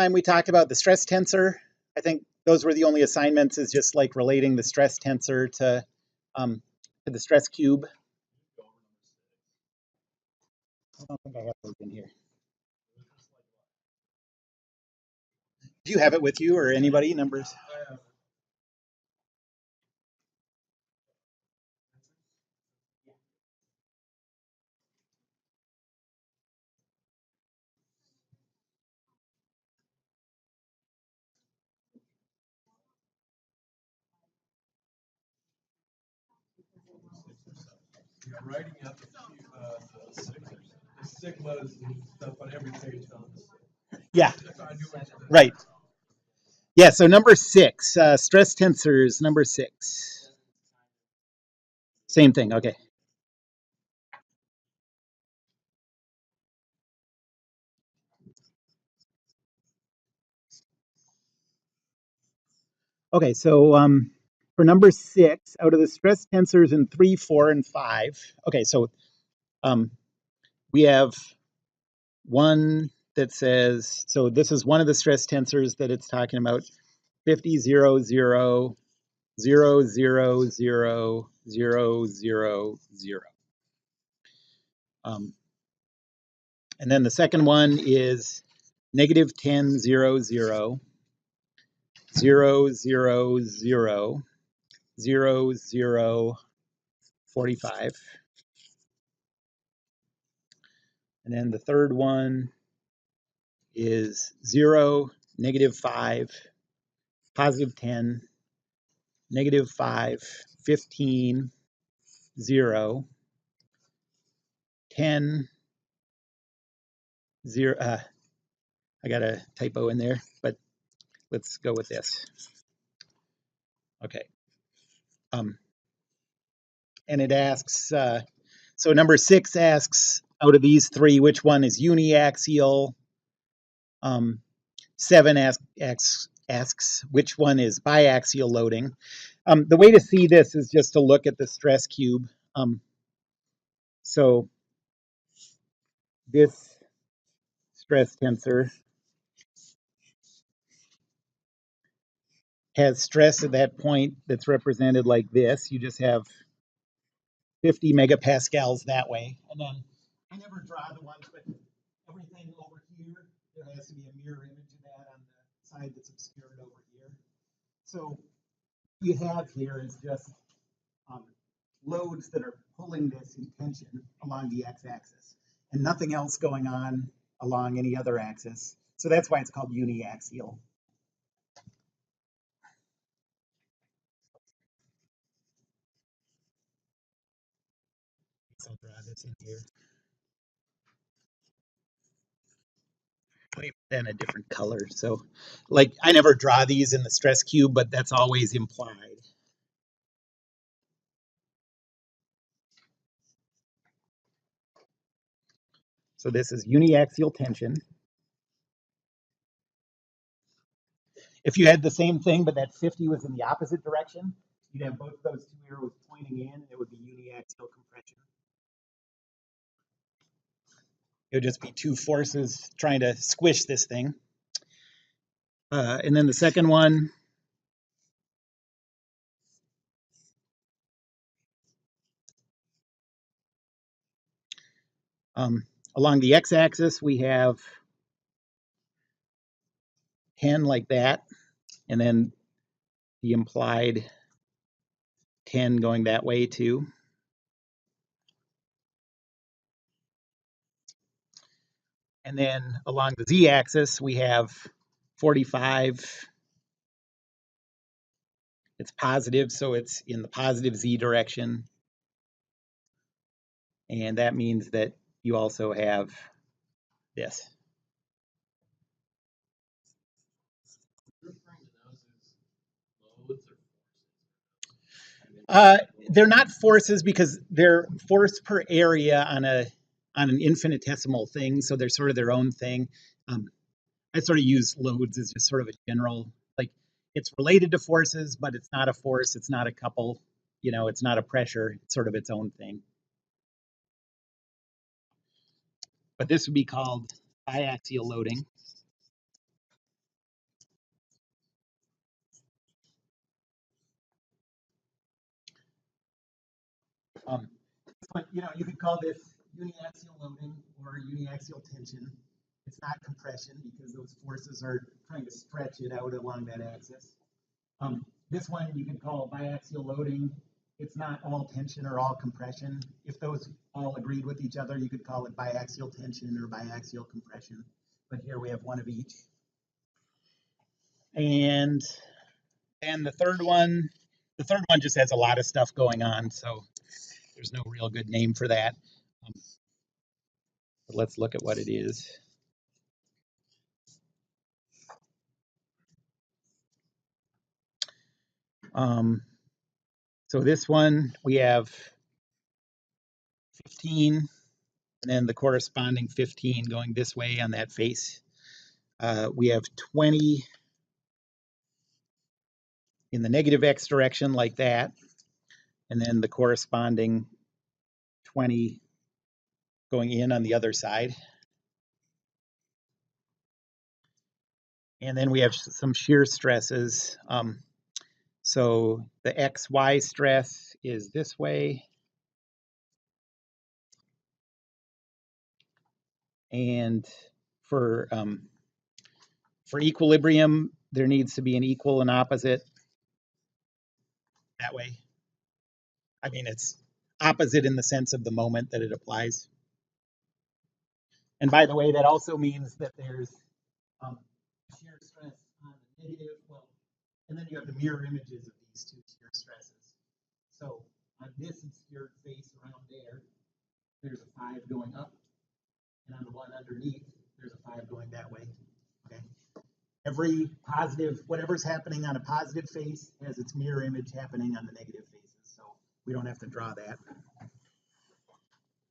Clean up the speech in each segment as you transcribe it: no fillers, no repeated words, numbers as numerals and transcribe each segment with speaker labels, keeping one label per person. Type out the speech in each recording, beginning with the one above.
Speaker 1: time we talked about the stress tensor. I think those were the only assignments, is just like relating the stress tensor to the stress cube. I don't think I have those in here. Do you have it with you or anybody, numbers?
Speaker 2: Yeah, writing out the sigmas and stuff on every page on this.
Speaker 1: Yeah, right. Yeah, so number 6, stress tensors, number 6. Same thing, okay. Okay, so for number 6, out of the stress tensors in 3, 4, and 5, okay, so we have one that says, so this is one of the stress tensors that it's talking about, 50, 0, 0, 0, 0, 0, 0, 0, 0. And then the second one is negative 10, 0, 0, 0, 0, 0, 0, 0, 45. And then the third one is 0, negative 5, positive 10, negative 5, 15, 0, 10, 0. I got a typo in there, but let's go with this. Okay. And it asks, so number 6 asks, out of these 3, which one is uniaxial? 7 asks which one is biaxial loading. The way to see this is just to look at the stress cube. So this stress tensor has stress at that point that's represented like this. You just have 50 megapascals that way. And then I never draw the ones, but everything over here, there has to be a mirror image of that on the side that's obscured over here. So you have here is just loads that are pulling this in tension along the x-axis and nothing else going on along any other axis. So that's why it's called uniaxial. I'll draw this in here. Put that in a different color. So like I never draw these in the stress cube, but that's always implied. So this is uniaxial tension. If you had the same thing, but that 50 was in the opposite direction, you'd have both of those two arrows pointing in, and it would be uniaxial compression. It would just be two forces trying to squish this thing. And then the second one, along the x-axis, we have 10 like that, and then the implied 10 going that way too. And then along the z-axis, we have 45. It's positive, so it's in the positive z direction. And that means that you also have this. They're not forces because they're force per area on an infinitesimal thing, so they're sort of their own thing. I sort of use loads as just sort of a general, like it's related to forces, but it's not a force, it's not a couple, it's not a pressure, it's sort of its own thing. But this would be called biaxial loading. This one, you could call this uniaxial loading or uniaxial tension. It's not compression because those forces are trying to stretch it out along that axis. This one you could call biaxial loading. It's not all tension or all compression. If those all agreed with each other, you could call it biaxial tension or biaxial compression. But here we have one of each. And the third one just has a lot of stuff going on, so there's no real good name for that. But let's look at what it is. So this one, we have 15, and then the corresponding 15 going this way on that face. We have 20 in the negative x direction like that, and then the corresponding 20 going in on the other side. And then we have some shear stresses. So the XY stress is this way. And for equilibrium, there needs to be an equal and opposite that way. I mean, it's opposite in the sense of the moment that it applies. And by the way, that also means that there's shear stress on the negative, well, and then you have the mirror images of these two shear stresses. So on this obscured face around there, there's a 5 going up, and on the one underneath, there's a 5 going that way. Okay. Every positive, whatever's happening on a positive face has its mirror image happening on the negative faces. So we don't have to draw that.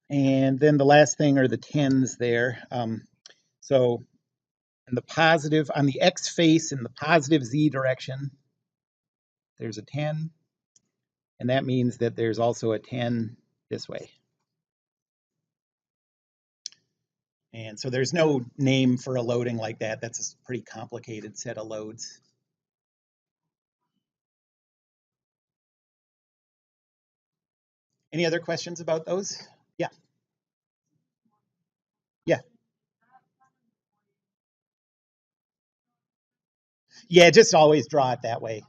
Speaker 1: And then the last thing are the 10s there. So in the positive, on the X face in the positive Z direction, there's a 10. And that means that there's also a 10 this way. And so there's no name for a loading like that. That's a pretty complicated set of loads. Any other questions about those? Yeah. Yeah. Yeah, just always draw it that way.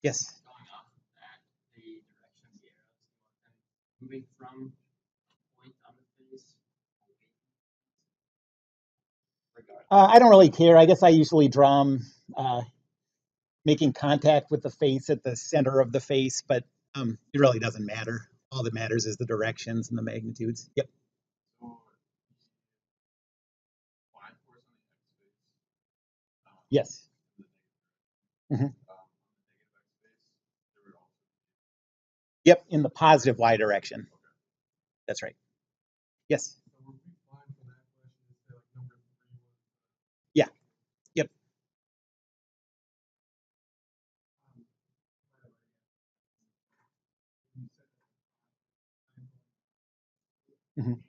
Speaker 1: Yes.
Speaker 3: Going off of that, the direction of the arrows, moving from point on the face.
Speaker 1: I don't really care. I guess I usually draw them making contact with the face at the center of the face, but it really doesn't matter. All that matters is the directions and the magnitudes. Yep.
Speaker 2: So, y force on the x face.
Speaker 1: Yes.
Speaker 2: On the
Speaker 1: Mhm.
Speaker 2: negative x face, there would also be.
Speaker 1: Yep, in the positive y direction.
Speaker 2: Okay.
Speaker 1: That's right. Yes.
Speaker 2: So would we find for that question to say like number 3 was
Speaker 1: Yeah. Yep.
Speaker 2: you said
Speaker 1: Mhm.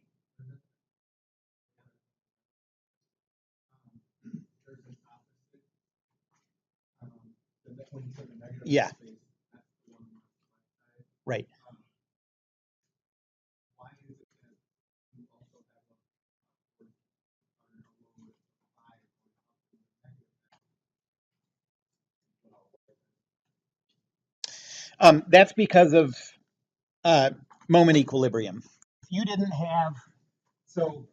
Speaker 2: there's an opposite. When you said the negative
Speaker 1: Yeah.
Speaker 2: x face, that's the one on the left side.
Speaker 1: Right.
Speaker 2: Why is it that you also have a upward or a lower y going up in the negative x?
Speaker 1: That's because of moment equilibrium. If you didn't have, so,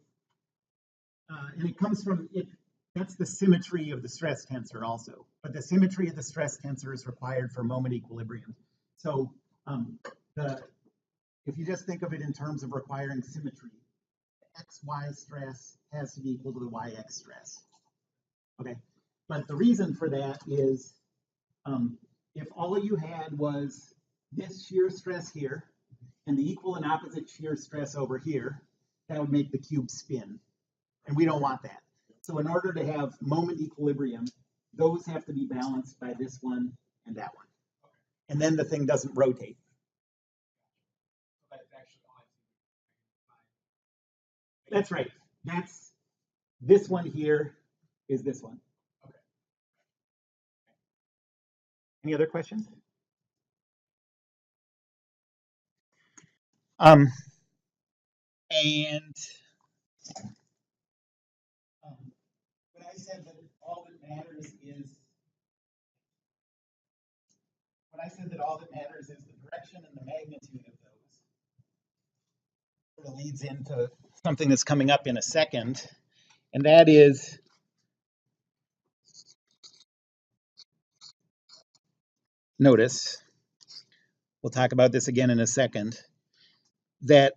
Speaker 1: and it comes from it. That's the symmetry of the stress tensor also, but the symmetry of the stress tensor is required for moment equilibrium. So if you just think of it in terms of requiring symmetry, the xy stress has to be equal to the yx stress. Okay, but the reason for that is if all you had was this shear stress here and the equal and opposite shear stress over here, that would make the cube spin, and we don't want that. So in order to have moment equilibrium, those have to be balanced by this one and that one. And then the thing doesn't rotate.
Speaker 2: So that's actually all I see.
Speaker 1: That's right. That's this one here is this one.
Speaker 2: Okay.
Speaker 1: Any other questions? Um, and when I said that all that matters is, when I said that all that matters is the direction and the magnitude of those, sort of leads into something that's coming up in a second, and that is, notice, we'll talk about this again in a second, that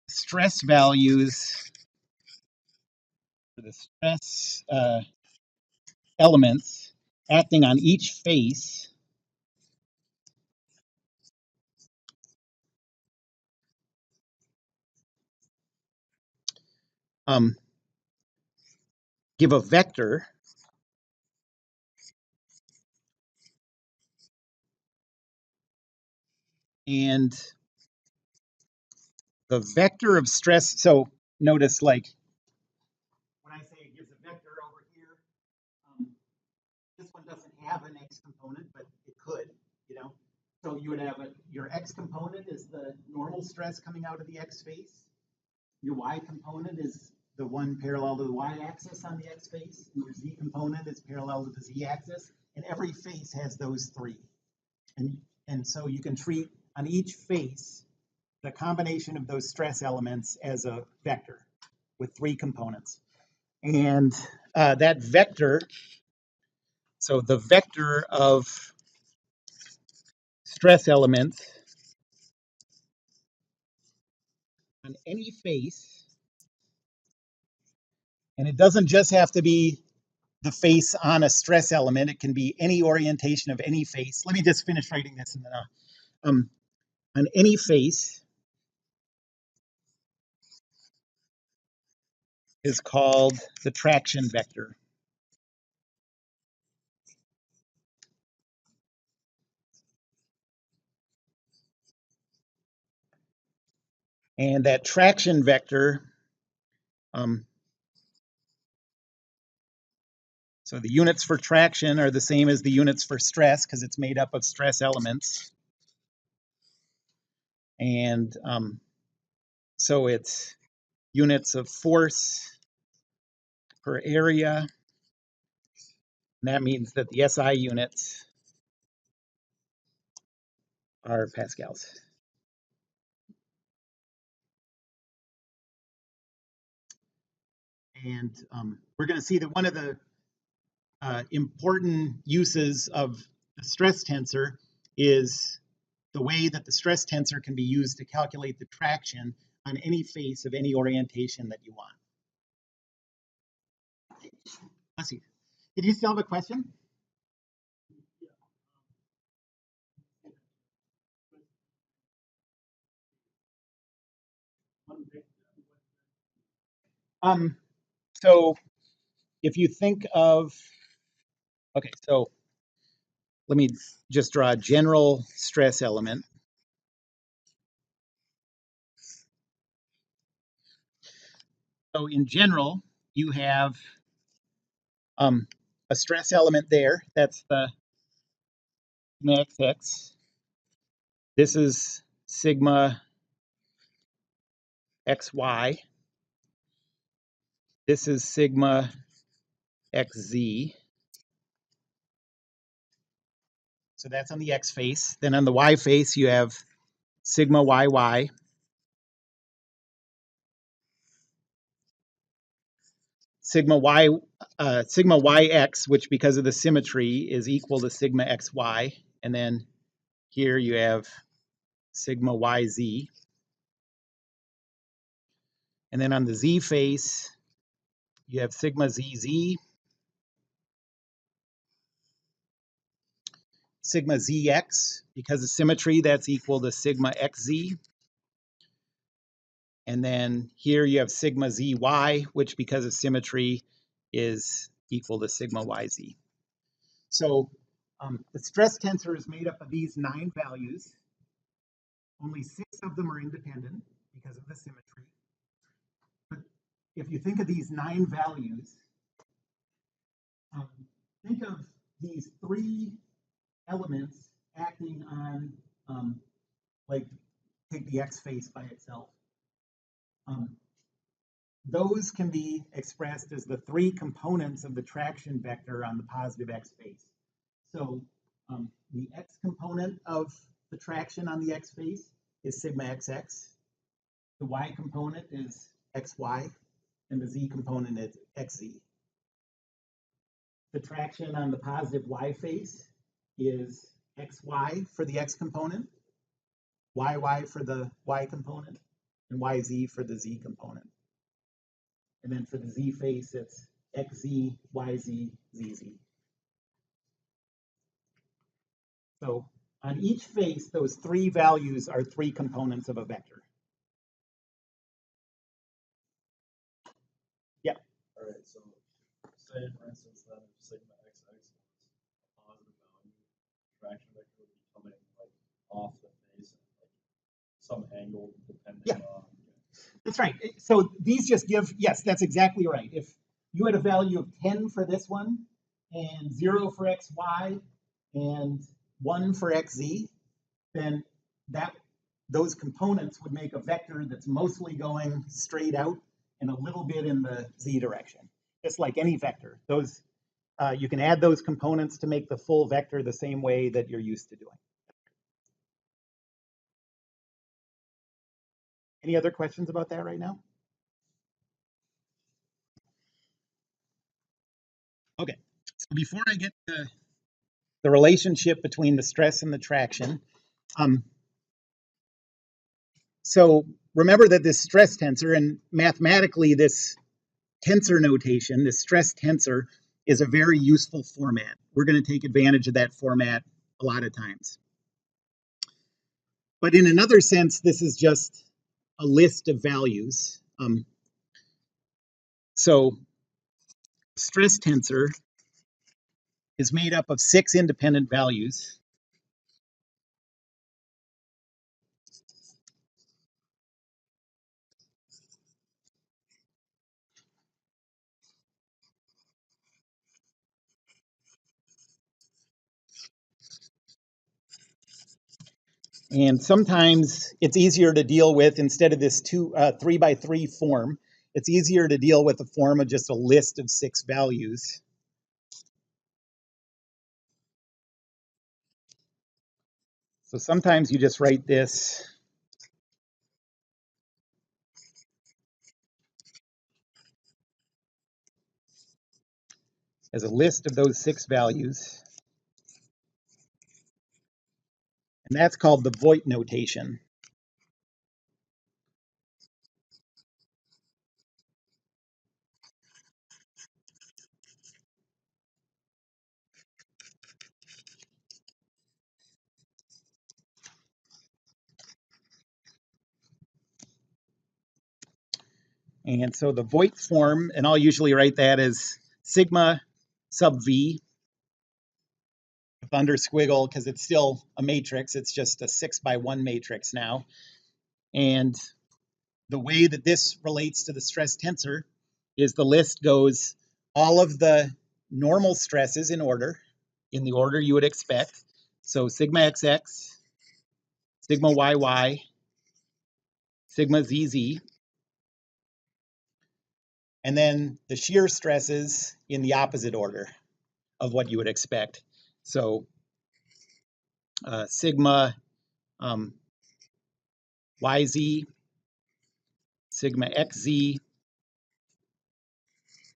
Speaker 1: stress values, the stress elements acting on each face um, give a vector, and the vector of stress. So notice, like, when I say it gives a vector over here, this one doesn't have an x component, but it could, you know. So you would have your x component is the normal stress coming out of the x face. Your y component is the one parallel to the y-axis on the x-face, and your z component is parallel to the z-axis, and every face has those three. And so you can treat on each face the combination of those stress elements as a vector with three components. And that vector, so the vector of stress elements on any face, and it doesn't just have to be the face on a stress element. It can be any orientation of any face. Let me just finish writing this and then on any face is called the traction vector. And that traction vector, so the units for traction are the same as the units for stress because it's made up of stress elements. And so it's units of force per area. And that means that the SI units are pascals. And we're going to see that one of the important uses of the stress tensor is the way that the stress tensor can be used to calculate the traction on any face of any orientation that you want. Let's see. Did you still have a question? So if you think of, okay, so let me just draw a general stress element. So in general, you have a stress element there. That's the sigma xx. This is sigma xy. This is sigma xz. So that's on the x face. Then on the y face, you have sigma yy. Sigma yx, which because of the symmetry is equal to sigma xy. And then here you have sigma yz. And then on the z face, you have sigma zz, sigma zx. Because of symmetry, that's equal to sigma xz. And then here you have sigma zy, which because of symmetry is equal to sigma yz. So the stress tensor is made up of these 9 values. Only 6 of them are independent because of the symmetry. But if you think of these 9 values, think of these 3 elements acting on, like, take the x face by itself. Those can be expressed as the three components of the traction vector on the positive x face. So the x component of the traction on the x face is sigma xx. The y component is xy, and the z component is xz. The traction on the positive y face is xy for the x component, yy for the y component, and yz for the z component. And then for the z face, it's xz, yz, zz. So on each face, those three values are three components of a vector. Yeah.
Speaker 2: All right, so say for instance that if sigma xx was a positive value, traction vector would be coming like off the face at like some angle depending on.
Speaker 1: That's right. So these just give, yes, that's exactly right. If you had a value of 10 for this one, and 0 for xy, and 1 for xz, then those components would make a vector that's mostly going straight out and a little bit in the z direction. Just like any vector. Those you can add those components to make the full vector the same way that you're used to doing. Any other questions about that right now? Okay, so before I get to the relationship between the stress and the traction, so remember that this stress tensor, and mathematically this tensor notation, this stress tensor, is a very useful format. We're going to take advantage of that format a lot of times. But in another sense, this is just a list of values. So stress tensor is made up of 6 independent values. And sometimes it's easier to deal with, instead of this 3 by 3 form, it's easier to deal with a form of just a list of 6 values. So sometimes you just write this as a list of those 6 values. And that's called the Voigt notation. And so the Voigt form, and I'll usually write that as sigma sub v with under squiggle, because it's still a matrix. It's just a 6 by 1 matrix now. And the way that this relates to the stress tensor is the list goes all of the normal stresses in order, in the order you would expect. So sigma xx, sigma yy, sigma zz, and then the shear stresses in the opposite order of what you would expect. So sigma yz, sigma xz,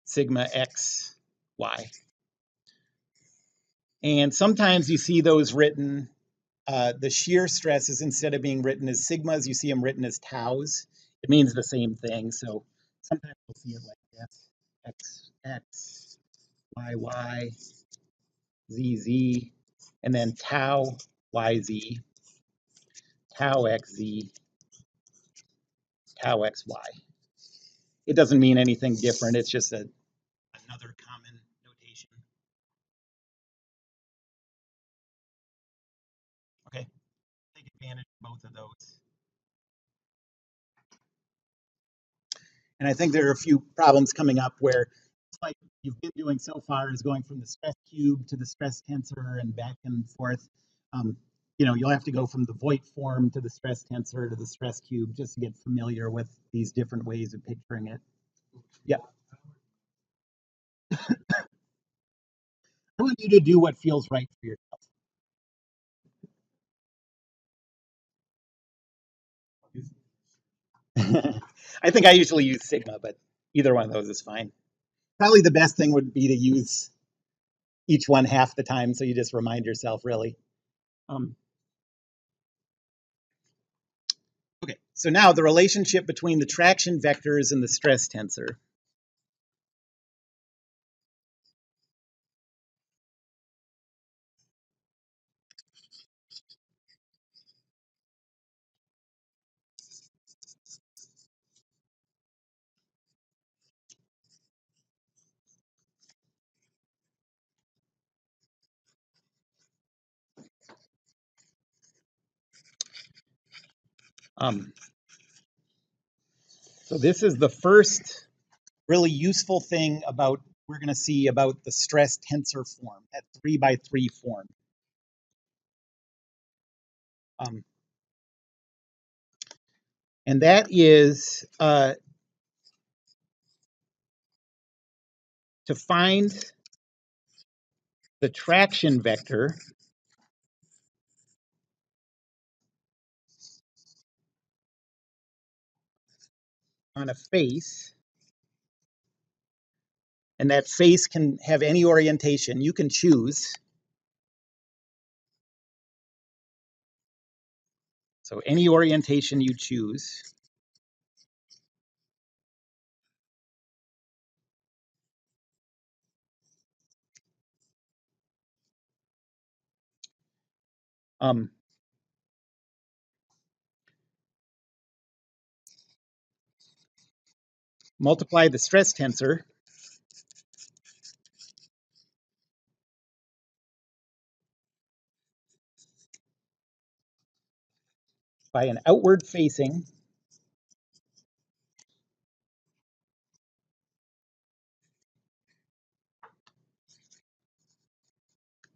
Speaker 1: sigma xy. And sometimes you see those written, the shear stresses, instead of being written as sigmas, you see them written as taus. It means the same thing. So sometimes you'll see it like this: x, x, y, y, z, z, and then tau, y, z, tau, x, z, tau, x, y. It doesn't mean anything different. It's just another common notation. Okay, take advantage of both of those. And I think there are a few problems coming up where like you've been doing so far is going from the stress cube to the stress tensor and back and forth. Um, you'll have to go from the Voigt form to the stress tensor to the stress cube just to get familiar with these different ways of picturing it. Yeah. I want you to do what feels right for yourself. I think I usually use sigma, but either one of those is fine. Probably the best thing would be to use each one half the time, so you just remind yourself, really. Okay, so now the relationship between the traction vectors and the stress tensor. Um, so this is the first really useful thing about we're going to see about the stress tensor form, that 3x3 form. And that is to find the traction vector on a face, and that face can have any orientation you can choose. So any orientation you choose. Multiply the stress tensor by an outward facing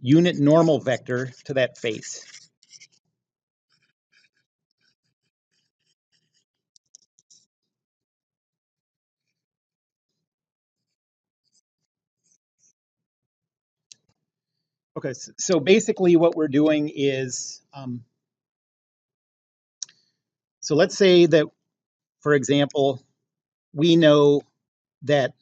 Speaker 1: unit normal vector to that face. Okay, so basically what we're doing is, so let's say that, for example, we know that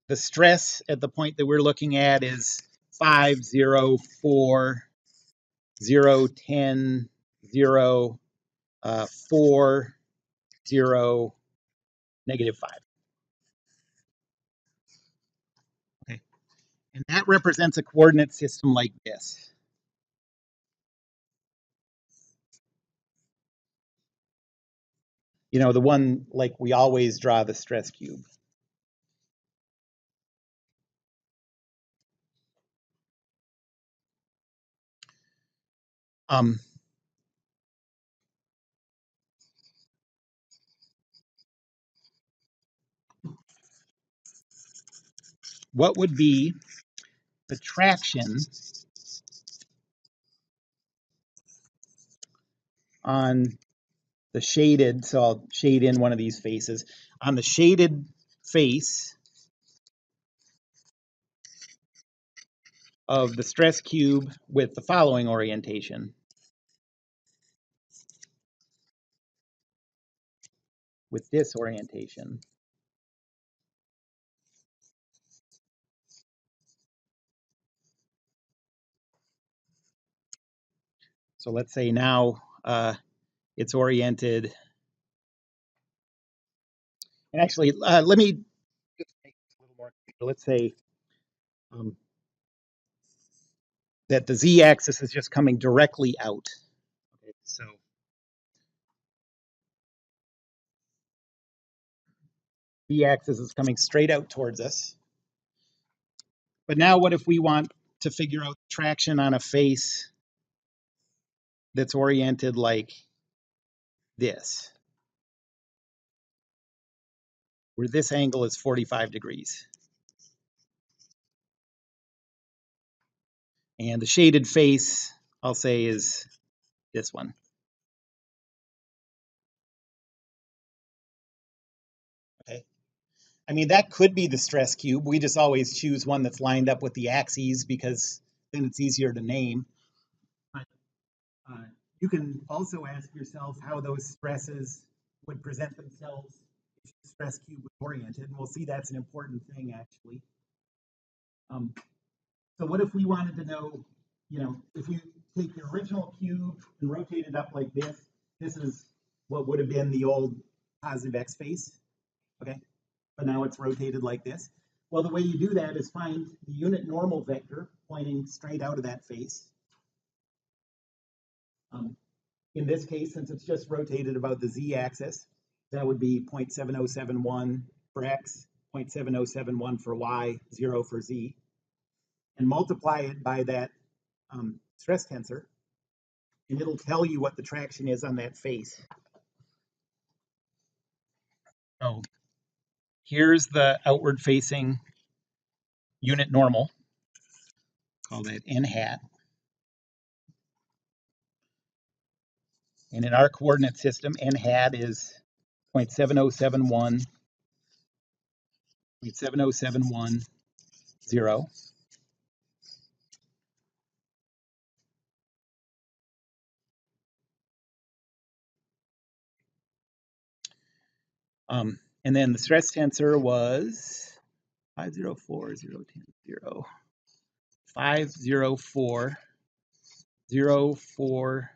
Speaker 1: the stress at the point that we're looking at is 5, 0, 4, 0, 10, 0, 4, 0, -5. Okay, and that represents a coordinate system like this. The one like we always draw the stress cube. What would be the traction on the shaded, so I'll shade in one of these faces, on the shaded face of the stress cube with the following orientation, with this orientation. So let's say now it's oriented, and actually let me just make it a little more clear. Let's say that the z-axis is just coming directly out. Okay, so z-axis is coming straight out towards us. But now what if we want to figure out traction on a face that's oriented like this? where this angle is 45 degrees. And the shaded face, I'll say, is this one. Okay. I mean, that could be the stress cube. We just always choose one that's lined up with the axes because then it's easier to name. But you can also ask yourself how those stresses would present themselves if the stress cube was oriented. And we'll see that's an important thing, actually. So what if we wanted to know, if we take the original cube and rotate it up like this is what would have been the old positive x face, okay? But now it's rotated like this. Well, the way you do that is find the unit normal vector pointing straight out of that face. In this case, since it's just rotated about the z-axis, that would be 0.7071 for x, 0.7071 for y, 0 for z, and multiply it by that stress tensor, and it'll tell you what the traction is on that face. So here's the outward facing unit normal, call that n hat. And in our coordinate system, n hat is 0.7071, 0.7071, 0. And then the stress tensor was 504, 0, 10, 0, 504, 0, 4,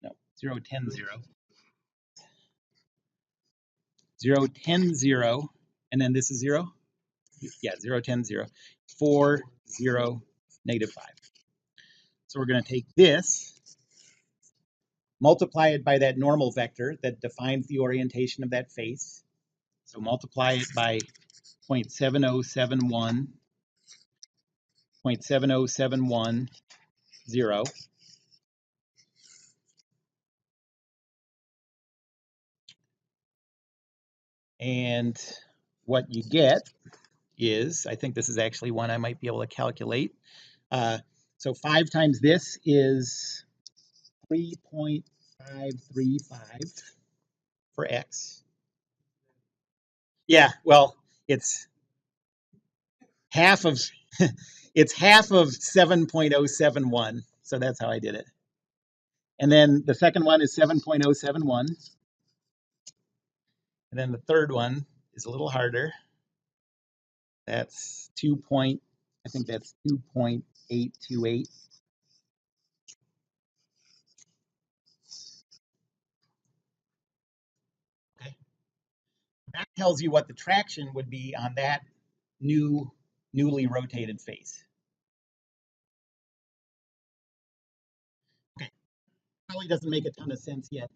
Speaker 1: no, 0, 10, 0, 0, 10, 0, and then this is 0? Yeah, 0, 10, 0, 4, 0, negative 5. So we're going to take this, multiply it by that normal vector that defines the orientation of that face. So multiply it by 0.7071, 0.7071, 0. And what you get is, I think this is actually one I might be able to calculate. So 5 times this is 3.535 for x. Yeah, well, it's half of it's half of 7.071. So that's how I did it. And then the second one is 7.071. And then the third one is a little harder. That's I think that's 2.828. Okay. That tells you what the traction would be on that newly rotated face. Okay. Probably doesn't make a ton of sense yet.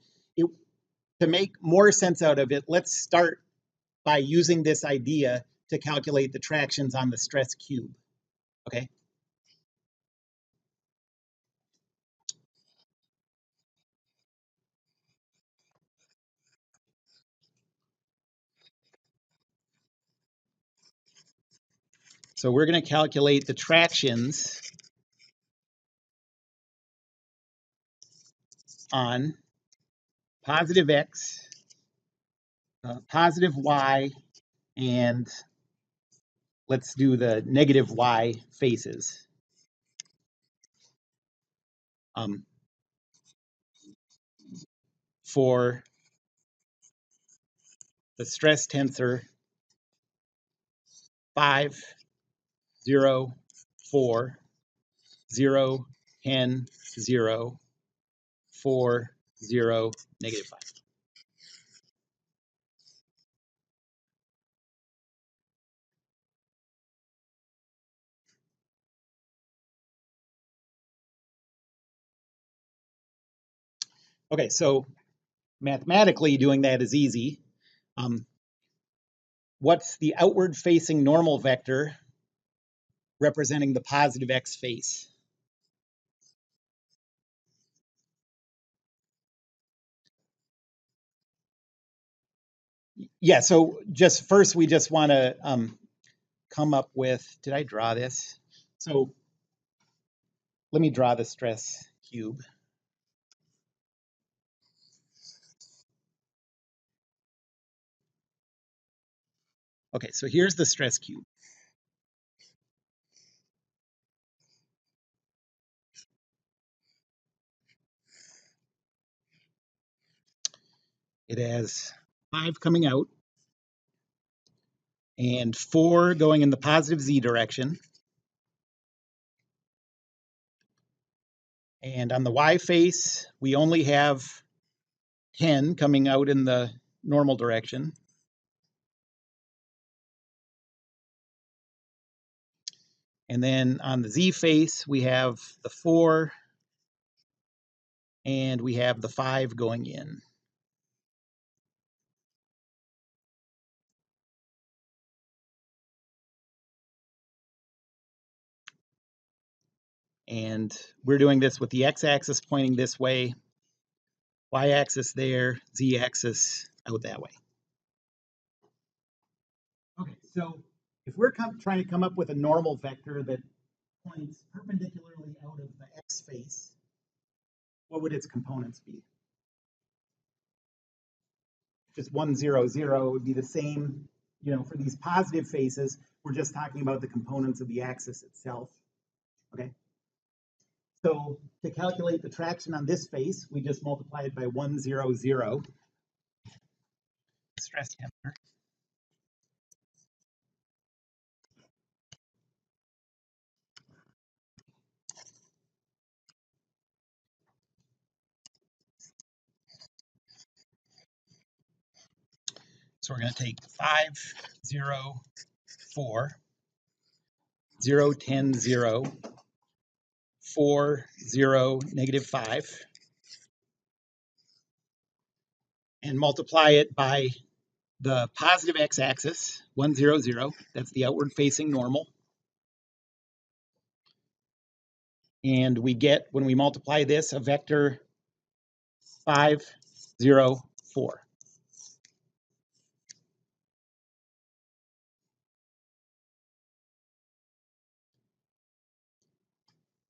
Speaker 1: To make more sense out of it, let's start by using this idea to calculate the tractions on the stress cube. Okay. So we're going to calculate the tractions on positive x, positive y, and let's do the negative y faces. For the stress tensor 5, 0, 4, 0, 10, 0, 4, 0, negative 5. Okay, so mathematically doing that is easy. What's the outward facing normal vector representing the positive x face? Yeah, so just first we just want to come up with, did I draw this? So let me draw the stress cube. Okay, so here's the stress cube. It has 5 coming out and 4 going in the positive z direction. And on the y face, we only have 10 coming out in the normal direction. And then on the z face, we have the 4 and we have the 5 going in. And we're doing this with the x-axis pointing this way, y-axis there, z-axis out that way. Okay, so if we're trying to come up with a normal vector that points perpendicularly out of the x face, what would its components be? Just 1, 0, 0 would be the same, for these positive faces, we're just talking about the components of the axis itself, okay? So to calculate the traction on this face, we just multiply it by 1, 0, 0. Stress tensor. So we're going to take 5, 0, 4, 0, 10, 0, 4, 0, negative 5, and multiply it by the positive x-axis, 1, 0, 0. That's the outward facing normal. And we get, when we multiply this, a vector 5, 0, 4.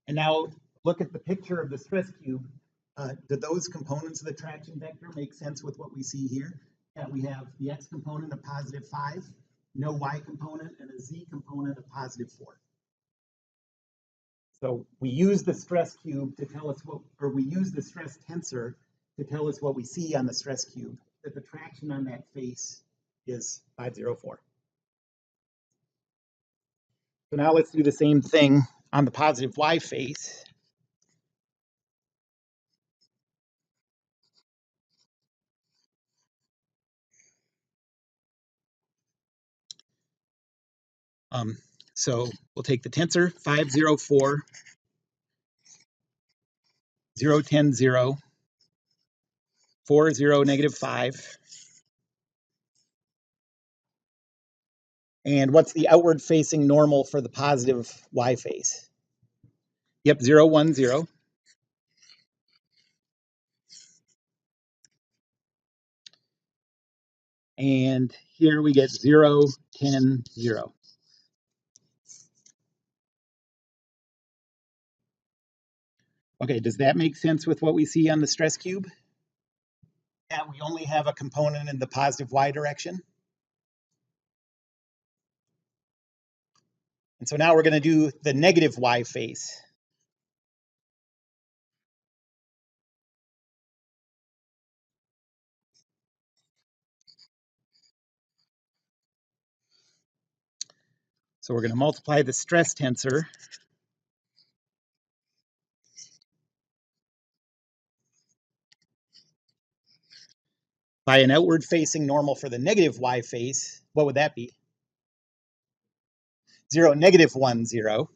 Speaker 1: And now look at the picture of the stress cube. Do those components of the traction vector make sense with what we see here? Yeah, we have the x component of positive 5, no y component, and a z component of positive 4. So we use the stress cube to tell us what, or we use the stress tensor to tell us what we see on the stress cube, that the traction on that face is 504. So now let's do the same thing on the positive y face. So we'll take the tensor 504, 0, 10, 0, 4, 0, negative 5. And what's the outward facing normal for the positive y face? Yep, 0, 1, 0. And here we get 0, 10, 0. Okay, does that make sense with what we see on the stress cube? Yeah, we only have a component in the positive y direction. And so now we're going to do the negative y face. So we're going to multiply the stress tensor by an outward facing normal for the negative y face. What would that be? 0, negative 1, 0.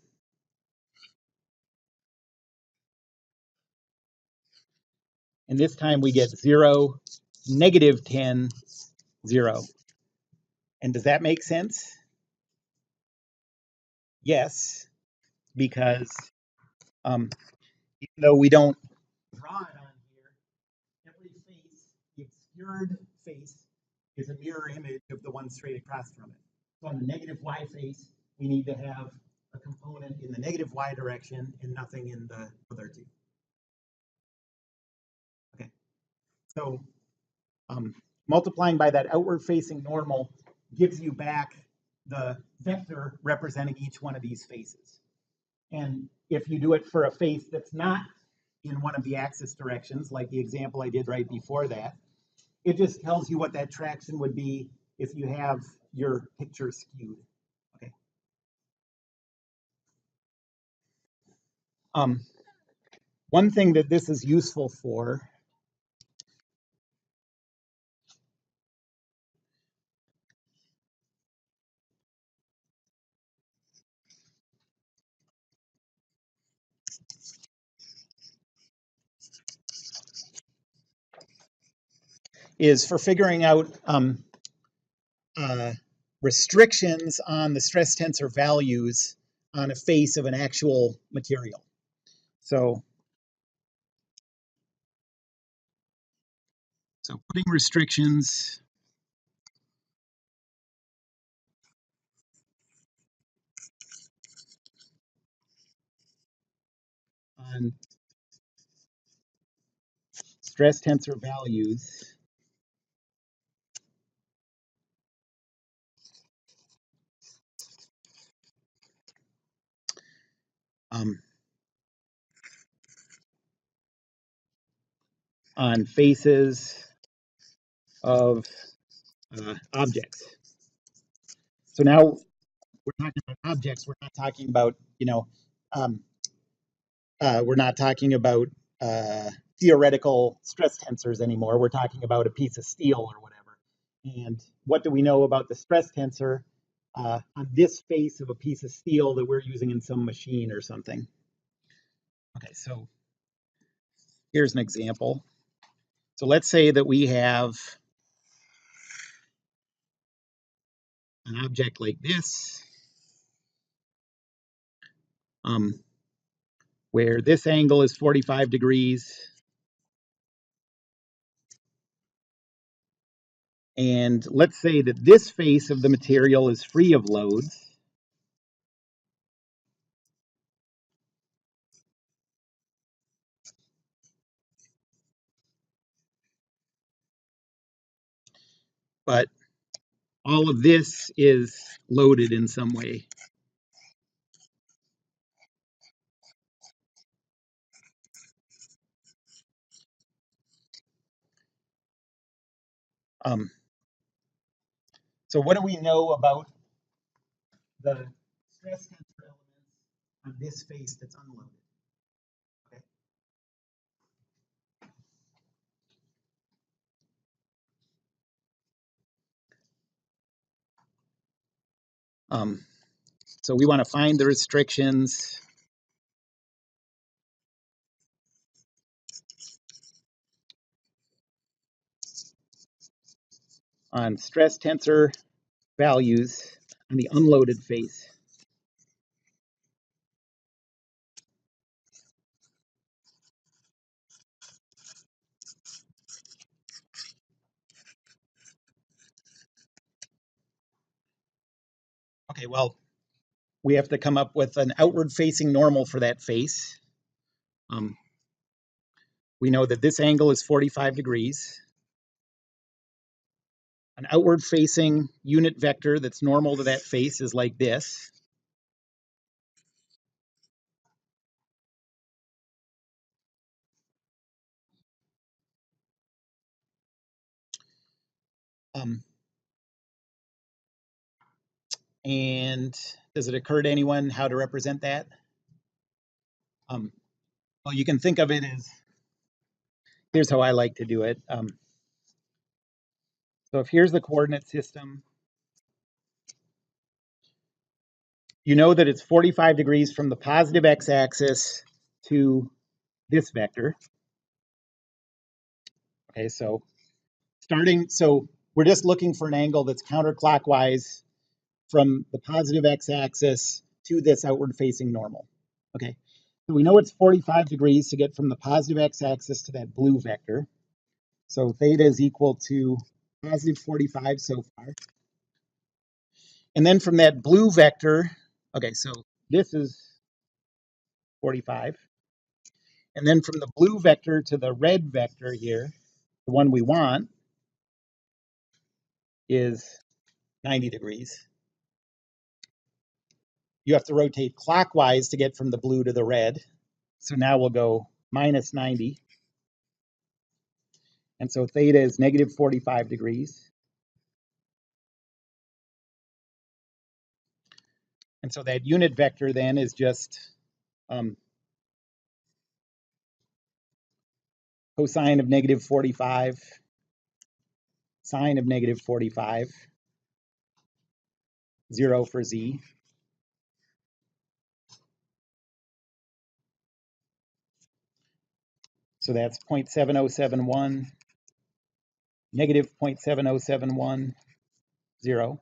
Speaker 1: And this time we get 0, negative 10, 0. And does that make sense? Yes, because even though we don't draw it on here, every face, the obscured face, is a mirror image of the one straight across from it. So on the negative y face, we need to have a component in the negative y direction and nothing in the other two. Okay, so multiplying by that outward facing normal gives you back the vector representing each one of these faces. And if you do it for a face that's not in one of the axis directions, like the example I did right before that, it just tells you what that traction would be if you have your picture skewed. Okay. One thing that this is useful for is for figuring out restrictions on the stress tensor values on a face of an actual material. So putting restrictions on stress tensor values on faces of objects. So now we're talking about objects. We're not talking about, we're not talking about theoretical stress tensors anymore. We're talking about a piece of steel or whatever. And what do we know about the stress tensor on this face of a piece of steel that we're using in some machine or something? Okay, so here's an example. So let's say that we have an object like this, where this angle is 45 degrees. And let's say that this face of the material is free of loads. But all of this is loaded in some way. So what do we know about the stress tensor elements on this face that's unloaded? Okay. So we want to find the restrictions on stress tensor values on the unloaded face. Okay, well, we have to come up with an outward facing normal for that face. We know that this angle is 45 degrees. An outward facing unit vector that's normal to that face is like this. And does it occur to anyone how to represent that? Well, you can think of it as, here's how I like to do it. So if here's the coordinate system, you know that it's 45 degrees from the positive x-axis to this vector. Okay, so we're just looking for an angle that's counterclockwise from the positive x-axis to this outward facing normal. Okay, so we know it's 45 degrees to get from the positive x-axis to that blue vector. So theta is equal to positive 45 so far. And then from that blue vector, okay, so this is 45. And then from the blue vector to the red vector here, the one we want is 90 degrees. You have to rotate clockwise to get from the blue to the red. So now we'll go minus 90. And so theta is negative 45 degrees. And so that unit vector then is just cosine of negative 45, sine of negative 45, 0 for z. So that's 0.7071, negative 0.7071, 0.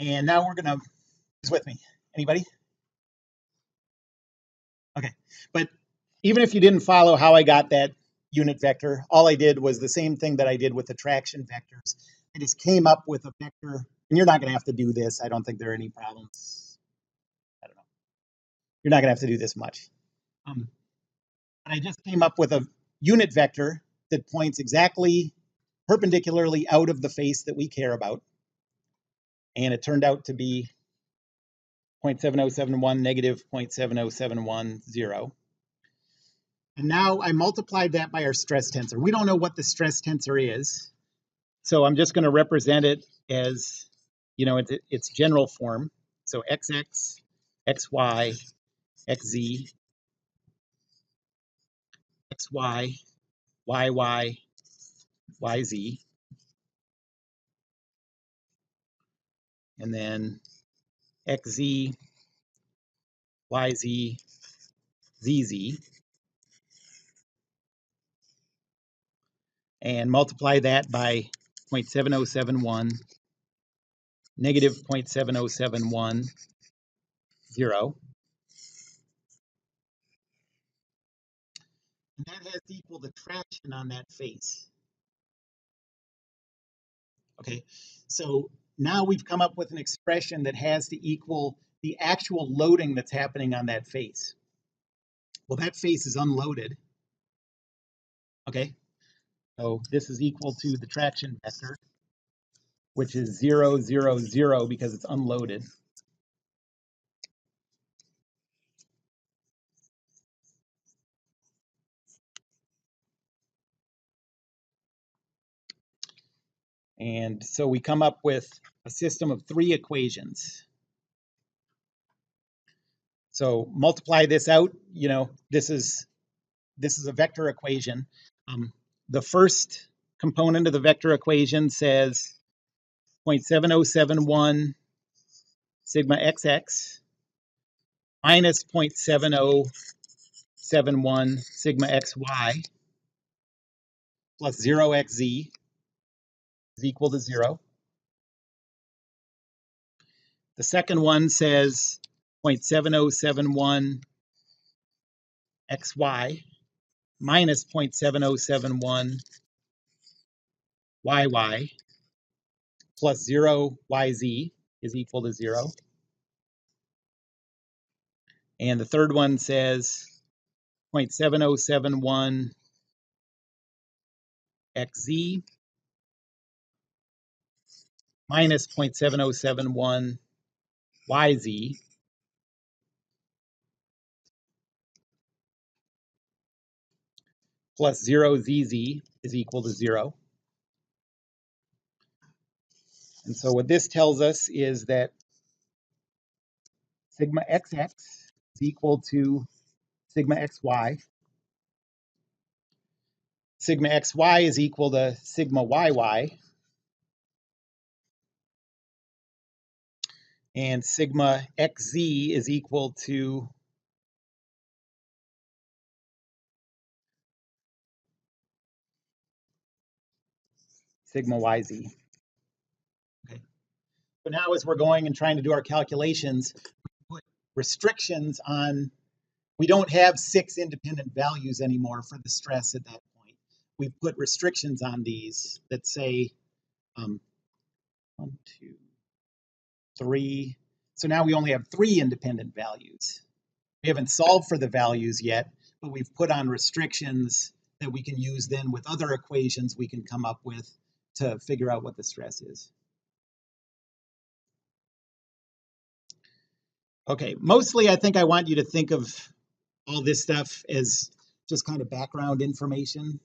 Speaker 1: And now we're going to, who's with me? Anybody? Okay. But even if you didn't follow how I got that unit vector, all I did was the same thing that I did with the traction vectors. I just came up with a vector, and you're not going to have to do this. I don't think there are any problems. I don't know. You're not going to have to do this much. But I just came up with a unit vector that points exactly perpendicularly out of the face that we care about. And it turned out to be 0.7071, negative 0.7071, 0. And now I multiplied that by our stress tensor. We don't know what the stress tensor is, so I'm just going to represent it as, its general form. So xx, xy, xz, xy, yy, yz, and then xz, yz, zz, and multiply that by 0.7071, negative 0.7071, 0. And that has to equal the traction on that face. Okay, so now we've come up with an expression that has to equal the actual loading that's happening on that face. Well, that face is unloaded. Okay, so this is equal to the traction vector, which is 0, 0, 0 because it's unloaded. And so we come up with a system of 3 equations. So multiply this out, this is a vector equation. The first component of the vector equation says 0.7071 sigma xx minus 0.7071 sigma xy plus 0xz is equal to 0. The second one says 0.7071 xy minus 0.7071 yy plus 0 yz is equal to 0. And the third one says 0.7071 xz minus 0.7071 yz plus 0zz is equal to 0. And so what this tells us is that sigma xx is equal to sigma xy. Sigma xy is equal to sigma yy. And sigma xz is equal to sigma yz. So now as we're going and trying to do our calculations, we put restrictions on, we don't have 6 independent values anymore for the stress at that point. We've put restrictions on these that say 1, 2, 3. So now we only have 3 independent values. We haven't solved for the values yet, but we've put on restrictions that we can use then with other equations we can come up with to figure out what the stress is. Okay, mostly I think I want you to think of all this stuff as just kind of background information.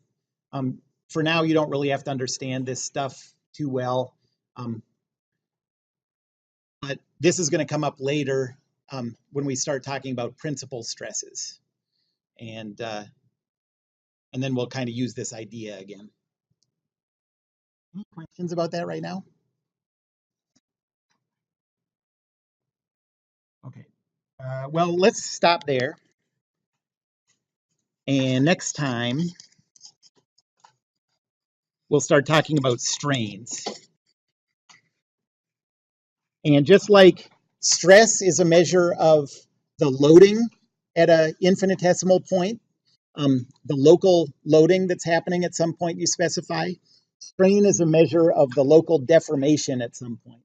Speaker 1: For now, you don't really have to understand this stuff too well. But this is going to come up later when we start talking about principal stresses. And then we'll kind of use this idea again. Any questions about that right now? Okay. Well, let's stop there. And next time, we'll start talking about strains. And just like stress is a measure of the loading at an infinitesimal point, the local loading that's happening at some point you specify, strain is a measure of the local deformation at some point.